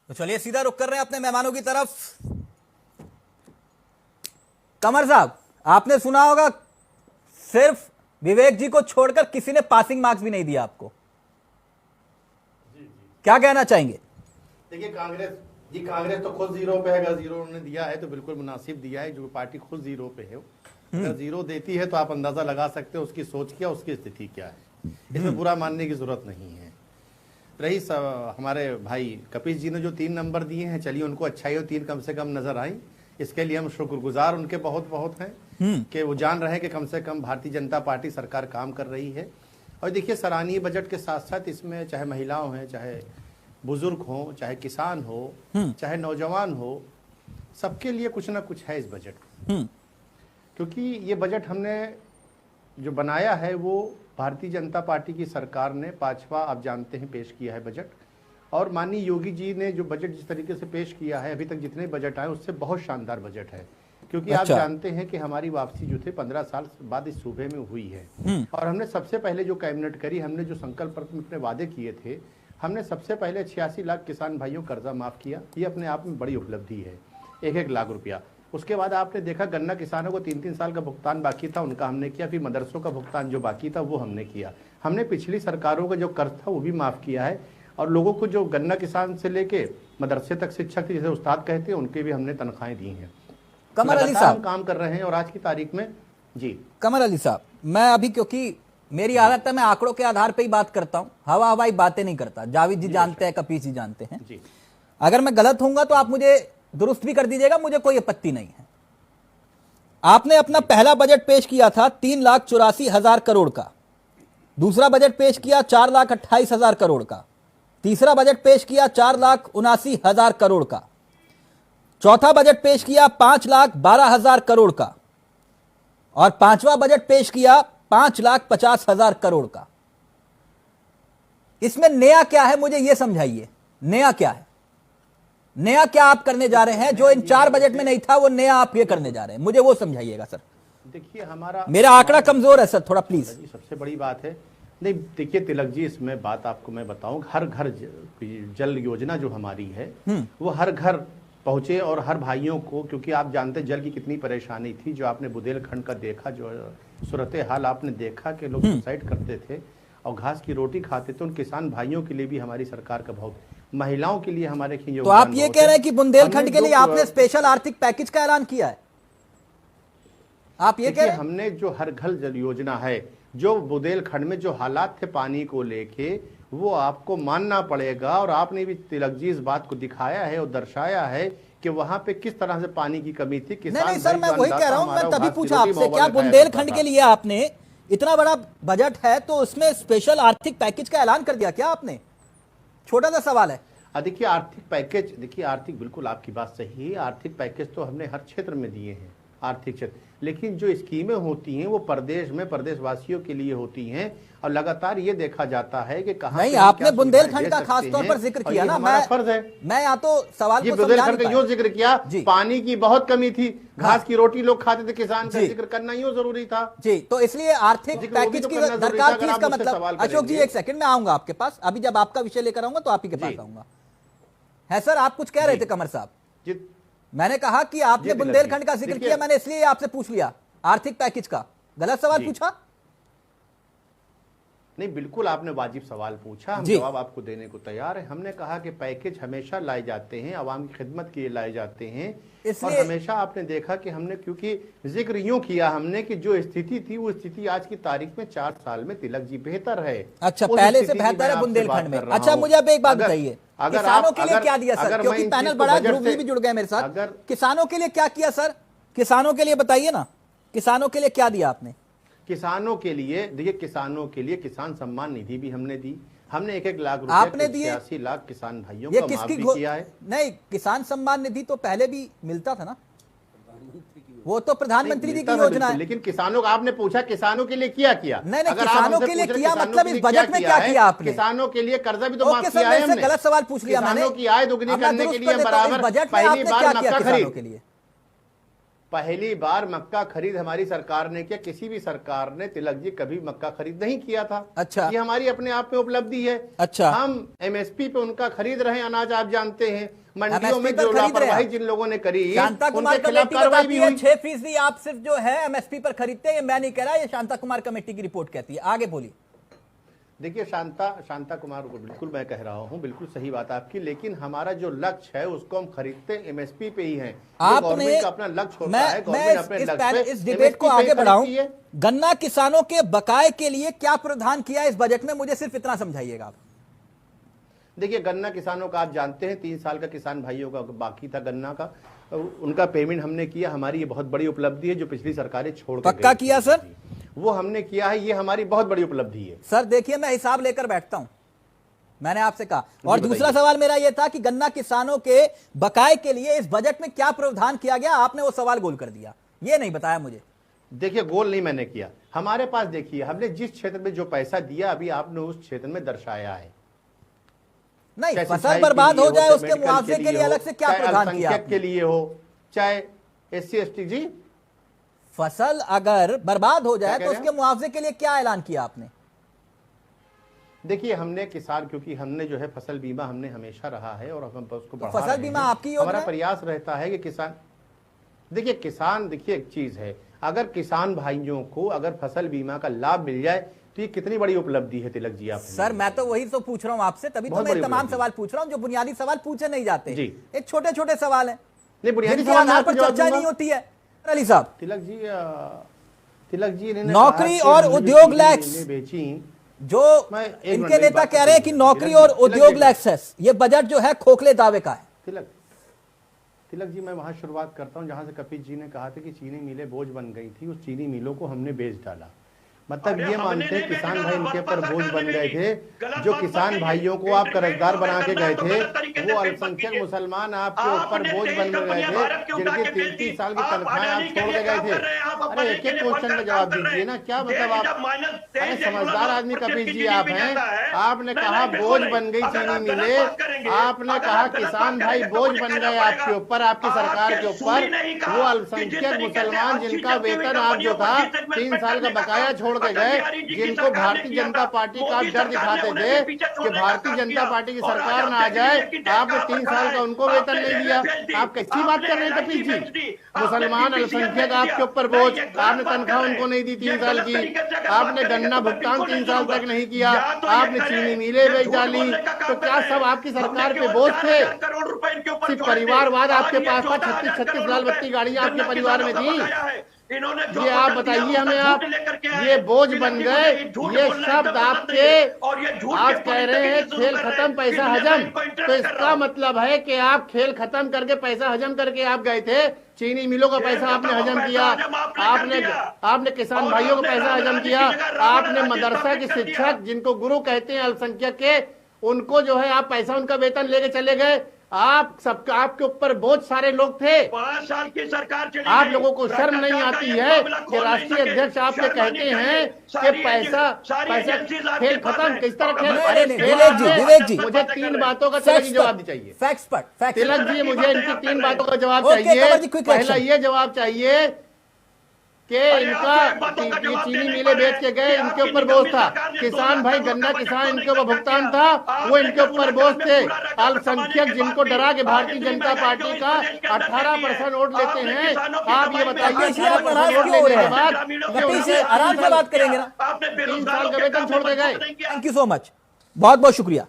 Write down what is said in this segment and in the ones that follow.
तो चलिए सीधा रुक कर रहे हैं अपने मेहमानों की तरफ। कमर साहब, आपने सुना होगा सिर्फ विवेक जी को छोड़कर किसी ने पासिंग मार्क्स भी नहीं दिया आपको। क्या कहना चाहेंगे? देखिए कांग्रेस तो खुद जीरो पे है। अगर जीरो उन्होंने दिया है तो बिल्कुल मुनासिब दिया है। जो पार्टी खुद जीरो पे है, अगर जीरो देती है तो आप अंदाजा लगा सकते हो उसकी सोच क्या, उसकी स्थिति क्या है। इसमें बुरा मानने की जरूरत नहीं है। रही हमारे भाई कपिश जी ने जो 3 नंबर दिए हैं, चलिए उनको अच्छाई और 3 कम से कम नजर आई। इसके लिए हम शुक्रगुजार उनके बहुत हैं कि वो जान रहे हैं कि कम से कम भारतीय जनता पार्टी सरकार काम कर रही है। और देखिए सराहनीय बजट के साथ साथ इसमें चाहे महिलाओं हैं, चाहे बुजुर्ग हो, चाहे किसान हो, चाहे नौजवान हो, सबके लिए कुछ ना कुछ है इस बजट में। क्योंकि ये बजट हमने जो बनाया है वो भारतीय जनता पार्टी की सरकार ने 5वां आप जानते हैं पेश किया है बजट। और माननीय योगी जी ने जो बजट जिस तरीके से पेश किया है, अभी तक जितने बजट आए उससे बहुत शानदार बजट है। क्योंकि आप जानते हैं कि हमारी वापसी जो थे 15 साल बाद इस सूबे में हुई है। और हमने सबसे पहले जो कैबिनेट करी, हमने जो संकल्प पत्र अपने वादे किए थे, हमने सबसे पहले 86 लाख किसान भाइयों कर्जा माफ किया। ये अपने आप में बड़ी उपलब्धि है, 1-1 लाख रुपया। उसके बाद आपने देखा गन्ना किसानों को 3-3 साल का भुगतान बाकी था, उनका हमने किया। फिर मदरसों का भुगतान जो बाकी था वो हमने किया। हमने पिछली सरकारों का जो कर्ज था वो भी माफ किया है। और लोगों को जो गन्ना किसान से लेके मदरसे तक शिक्षक जैसे उस्ताद कहते हैं, उनके भी हमने तनख्वाहें दी हैं। कमर अली साहब काम कर रहे हैं और आज की तारीख में जी। कमर अली साहब, मैं अभी क्योंकि मेरी आदत है मैं आंकड़ों के आधार पे ही बात करता हूं, हवाई बातें नहीं करता। जावेद जी जानते हैं, कपीस जी जानते हैं जी। अगर मैं गलत होऊंगा तो आप मुझे दुरुस्त भी कर दीजिएगा, मुझे कोई आपत्ति नहीं है। आपने अपना पहला बजट पेश किया था 3,84,000 करोड़ का, दूसरा बजट पेश किया 4,28,000 करोड़ का, तीसरा बजट पेश किया 4,79,000 करोड़ का, चौथा बजट पेश किया 5,12,000 करोड़ का, और 5वां बजट पेश किया 5,50,000 करोड़ का। इसमें नया क्या है मुझे यह समझाइए। नया क्या है? नया क्या आप करने जा रहे हैं जो इन 4 बजट में नहीं था, वो नया आप ये करने जा रहे हैं, मुझे वो समझाइएगा सर। देखिए मेरा आंकड़ा कमजोर है सर, थोड़ा प्लीज। सबसे बड़ी बात है, नहीं देखिए तिलक जी, इसमें बात आपको मैं बताऊं, हर घर जल योजना जो हमारी है वो हर घर पहुंचे और हर भाइयों को। क्योंकि आप जानते जल की कितनी परेशानी थी, जो आपने बुंदेलखंड का देखा, जो सूरत हाल आपने देखा कि लोग सुसाइड करते थे और घास की रोटी खाते थे। उन किसान भाइयों के लिए भी हमारी सरकार का बहुत, महिलाओं के लिए हमारे। तो आप ये कह रहे हैं कि बुंदेलखंड के लिए आपने स्पेशल आर्थिक पैकेज का ऐलान किया है? आप ये कह रहे हैं? हमने जो हर घर जल योजना है, जो बुंदेलखंड में जो हालात थे पानी को लेके, वो आपको मानना पड़ेगा। और आपने भी तिलक जी इस बात को दिखाया है और दर्शाया है कि वहां पे किस तरह से पानी की कमी थी। नहीं सर, मैं वही कह रहा हूं, मैं तभी पूछा आपसे, क्या बुंदेलखंड के लिए आपने इतना बड़ा बजट है तो उसमें स्पेशल आर्थिक पैकेज का ऐलान कर दिया क्या आपने? छोटा सा सवाल है। देखिए आर्थिक पैकेज, देखिए आर्थिक, बिल्कुल आपकी बात सही है। आर्थिक पैकेज तो हमने हर क्षेत्र में दिए हैं, आर्थिक क्षेत्र। लेकिन जो स्कीमें होती हैं वो प्रदेश में प्रदेशवासियों के लिए होती हैं। और लगातार ये देखा जाता है कि कहां नहीं, आपने बुंदेलखंड का खास तौर पर जिक्र किया ना। मैं फर्ज है, मैं यहाँ तो सवाल को बुंदेलखंड का यूं जिक्र किया, पानी की बहुत कमी थी, घास की रोटी लोग खाते थे, किसान का जिक्र करना यूं जरूरी था जी। तो इसलिए आर्थिक पैकेज की दरकार थी, इसका मतलब। अशोक जी एक सेकंड में आऊंगा आपके पास, अभी जब आपका विषय लेकर आऊंगा तो आप ही के पास आऊंगा। है सर, आप कुछ कह रहे थे कमर साहब? मैंने कहा कि आपने बुंदेलखंड का जिक्र किया, मैंने इसलिए आपसे पूछ लिया आर्थिक पैकेज का। गलत सवाल पूछा? नहीं, बिल्कुल आपने वाजिब सवाल पूछा, हम जवाब आपको देने को तैयार है। हमने कहा कि पैकेज हमेशा लाए जाते हैं, आवाम की खिदमत के लिए लाए जाते हैं। और हमेशा आपने देखा कि हमने, क्योंकि जिक्र यूं किया हमने कि जो स्थिति थी वो स्थिति आज की तारीख में 4 साल में तिलक जी बेहतर है। अच्छा, पहले से बेहतर है बुंदेलखंड में। अच्छा, मुझे अब एक बात बताइए, किसानों के लिए क्या दिया सर? क्योंकि पैनल बड़ा, ध्रुव भी जुड़ गए मेरे साथ। किसानों के लिए क्या किया सर? किसानों के लिए बताइए ना, किसानों के लिए क्या दिया आपने? किसानों के लिए देखिए, किसानों के लिए किसान सम्मान निधि भी हमने दी। हमने 1-1 लाख रुपए आपने दिए, 86 लाख किसान भाइयों को माफ भी किया है। नहीं, किसान सम्मान निधि तो पहले भी मिलता था ना, वो तो प्रधानमंत्री जी की योजना है। लेकिन किसानों का आपने पूछा किसानों के लिए क्या किया? नहीं, किसानों के लिए किया मतलब इस बजट में क्या किया आपने? किसानों के लिए कर्जा भी तो माफ किया है हमने। गलत सवाल पूछ लिया मैंने। किसानों की आय दोगुनी करने के लिए बराबर पहली बार मक्का खरीद, पहली बार मक्का खरीद हमारी सरकार ने किया। किसी भी सरकार ने, तिलक जी, कभी मक्का खरीद नहीं किया था। अच्छा। ये हमारी अपने आप में उपलब्धि है। अच्छा। हम एमएसपी पे उनका खरीद रहे हैं अनाज, आप जानते हैं। मंडियों MSP में पर जो खरीद रहे लापरवाही हैं। जिन लोगों ने करी, शांता कुमार उनके खिलाफ कमेटी कार्रवाई बताती भी है हुई। 6% आप सिर्फ जो है एमएसपी पर खरीदते हैं। ये मैं नहीं कह रहा, ये शांता कुमार कमेटी की रिपोर्ट कहती है। आगे बोलिए। देखिए, शांता कुमार को बिल्कुल मैं कह रहा हूं, बिल्कुल सही बात आपकी, लेकिन हमारा जो लक्ष्य है उसको हम खरीदते एमएसपी पे ही है। आपने गवर्नमेंट का अपना लक्ष्य होता मैं है, गवर्नमेंट अपने लक्ष्य पे इस डिबेट को MSP आगे पे बढ़ाऊं। खरीदती है। गन्ना किसानों के बकाये के लिए क्या प्रावधान किया इस बजट में, मुझे सिर्फ इतना समझाइएगा आप। देखिए, गन्ना किसानों का आप जानते हैं 3 साल का किसान भाइयों का बाकी था गन्ना का, उनका पेमेंट हमने किया। हमारी ये बहुत बड़ी उपलब्धि है जो पिछली सरकारें छोड़ के पक्का गई किया थी। सर? वो हमने किया है, ये हमारी बहुत बड़ी उपलब्धि है। सर देखिए, मैं हिसाब लेकर बैठता हूं, मैंने आपसे कहा। और बताइए। दूसरा सवाल मेरा यह था कि गन्ना किसानों के बकाये के लिए इस बजट में क्या प्रावधान किया गया, आपने वो सवाल गोल कर दिया, ये नहीं बताया मुझे। देखिए, गोल नहीं मैंने किया। हमारे पास देखिए, हमने जिस क्षेत्र में जो पैसा दिया अभी आपने उस क्षेत्र में दर्शाया है। नहीं, चाहे फसल सिंचाई बर्बाद के लिए हो जाए चाहे उसके मेडिकल मुआवजे के लिए हो, अलग से क्या चाहे प्रावधान किया अल्पसंख्यक के आपने? लिए हो, चाहे SC/ST जी। फसल अगर बर्बाद हो जाए क्या तो कह रहे उसके मुआवजे के लिए क्या ऐलान किया आपने? देखिए, हमने किसान, क्योंकि हमने जो है फसल बीमा हमने हमेशा रहा है और हम उसको बढ़ा फसल रहे बीमा हैं। आपकी योजना हमारा है? प्रयास रहता है कि किसान, देखिए किसान, देखिए एक चीज है, अगर किसान भाइयों को अगर फसल बीमा का लाभ मिल जाए तो ये कितनी बड़ी उपलब्धि है तिलक जी। आप सर मैं तो वही तो पूछ रहा हूं आपसे, तभी तो बहुत मैं बड़ी तमाम उपलब्धि। सवाल पूछ रहा हूं जो बुनियादी सवाल पूछे नहीं जाते। जी। एक छोटे छोटे सवाल हैं नहीं, बुनियादी जिनके सवाल मैं आधार आपको पर जवाब चर्चा दूंगा। नहीं होती है। अली साहब, तिलक जी इन्होंने नौकरी कहा और कि हमने जो उद्योग चीजें लैक्स बेची, जो मैं एक इनके मिनट नेता बात कह रहे हैं कि करते नौकरी हैं। और तिलक उद्योग जी, लैक्सेस, ये बजट जो है खोखले दावे का है। तिलक जी, मैं वहां शुरुआत करता हूं जहां से कपिल जी ने कहा था कि चीनी मिलें बोझ बन गई थी, उस चीनी मिलों को हमने बेच डाला। मतलब ये मानते हैं किसान भाई इनके ऊपर बोझ बन गए थे। जो किसान भाइयों को आप कर्जदार बना के गए थे, वो अल्पसंख्यक मुसलमान आपके ऊपर बोझ बन गए थे, जिनकी 3-3 साल की तनख्वाहें आप छोड़ के गए थे। अरे एक एक क्वेश्चन का जवाब दीजिए ना, क्या मतलब आप, अरे समझदार आदमी कपिल जी आप हैं। आपने कहा बोझ बन गई चीनी मिले, आपने कहा किसान भाई बोझ बन गए आपके ऊपर, आपकी सरकार के ऊपर। वो अल्पसंख्यक मुसलमान जिनका वेतन आप जो था 3 साल का बकाया छोड़ के गए, जिनको भारतीय जनता पार्टी का आप डर दिखाते थे कि भारतीय जनता पार्टी की सरकार ना आ जाए, आपने 3 साल का उनको वेतन नहीं दिया। आप कैसी बात कर रहे हैं कपिल जी? मुसलमान अल्पसंख्यक आपके ऊपर बोझ, आपने तनख्वाह उनको नहीं दी 3 साल की, आपने गन्ना भुगतान 3 साल तक नहीं किया, आपने चीनी मिलें बेच डाली, तो क्या सब आपकी सरकार पे बोझ थे? सिर्फ परिवारवाद आपके पास था, 36 लाल बत्ती गाड़ियां आपके परिवार में थी। ये आप बताइए हमें, आप ये बोझ बन गए, ये शब्द आपके आज कह रहे हैं खेल खत्म पैसा हजम, तो इसका मतलब है कि आप खेल खत्म करके पैसा हजम करके आप गए थे। चीनी मिलों का पैसा आपने हजम किया, आपने किसान भाइयों का पैसा हजम किया, आपने मदरसा के शिक्षक जिनको गुरु कहते हैं अल्पसंख्यक के, उनको जो है आप पैसा उनका वेतन लेके चले गए। आप सबका आपके ऊपर बहुत सारे लोग थे। 5 साल की सरकार चली, आप लोगों को शर्म नहीं आती है कि राष्ट्रीय अध्यक्ष आपके कहते हैं कि पैसा खेल खत्म, किस तरह खेल? अरे विवेक जी, मुझे 3 बातों का तिलक जी जवाब चाहिए। फैक्ट्स पर तिलक जी, मुझे इनकी 3 बातों का जवाब ओके, चाहिए। कमर जी, क्विक पहला रिएक्शन। ये जवाब चाहिए कि इनका चीनी मिले बेच के गए, इनके ऊपर बोझ था। किसान भाई गन्ना किसान, इनके ऊपर भुगतान था, वो इनके ऊपर बोझ थे। अल्पसंख्यक जिनको डरा के भारतीय जनता पार्टी का 18% वोट लेते हैं, आप ये बताइए 18% वोट लेने के बाद आराम से बात करेंगे ना। 3 साल का वेतन छोड़ के गए। थैंक यू सो मच, बहुत बहुत शुक्रिया।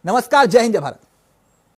नमस्कार, जय हिंद, जय भारत।